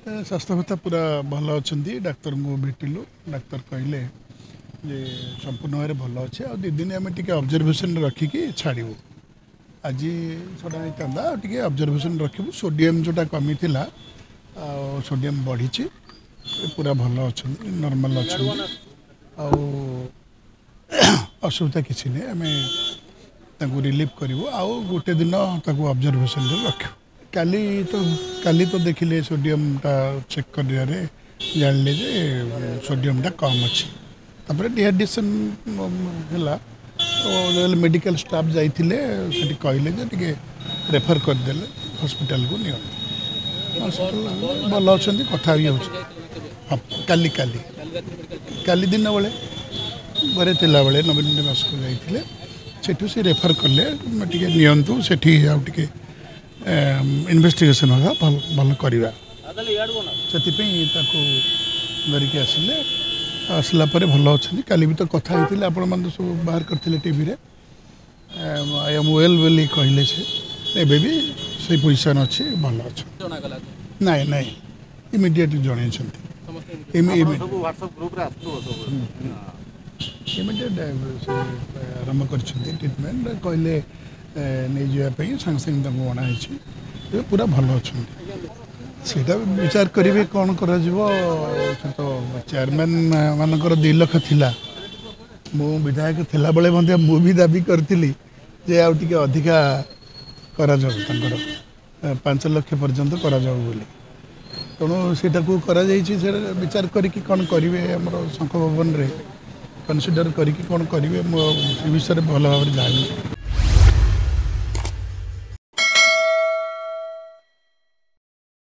स्वास्थ्यवस्था पूरा भल अच्छा डाक्तर को भेटिलु डाक्तर कहले जे संपूर्ण भाव भल अच्छे आ दी दिन आम टे ऑब्जर्वेशन रखिकी छाड़ू आज छड़ा होता टे ऑब्जर्वेशन रखू सोडियम जोटा कमी थी सोडियम बढ़ी पूरा भल अच्छा नॉर्मल अच्छा असुविधा किसी नहीं आम रिलीफ करूँ आउ गोटे दिन ऑब्जर्वेशन रखू काली तो देखिले सोडियम टा चेक कर जानले जे सोडियम टा कम अच्छी तापर डिहाइड्रेशन है तो मेडिकल स्टाफ जाइए कहले जे रेफर करदे हॉस्पिटल को नहीं हॉस्पिटल भल अच्छा कथा भी हाँ काली काली काली दिन बेले घरे थिला बेले नवीन निवास को जाइए सेठू से रेफर कले टे नियंतु सेठी आउ टे इन्वेस्टिगेशन होगा भल करवा से धरिकी आसिले आसला भल अच्छा काली भी तो कथा होते आपण मैंने सब बाहर करते टी आई एम वेल बोली कहले से एबे भी से पोजिशन अच्छी भल अच्छा नाई नाई इमिडिएट जन इमिडिएट आरंभ कर ट्रिटमेंट कहले नहीं जावाई सांगे सांगे अणाई पूरा भल अच्छा सीटा विचार करेंगे कौन कर तो चेयरमैन मानकर 2 लाख थिला मु विधायक थिला बेले मु भी दाबी करी जे आउ टिके अधिका करा जाऊ 5 लाख पर्यंत करा जाऊ बोली तेणु सीटा को करा विचार करी कौन करेंगे आम शंख भवन रे कनसीडर करी कौन करेंगे विषय भल भाव जानी।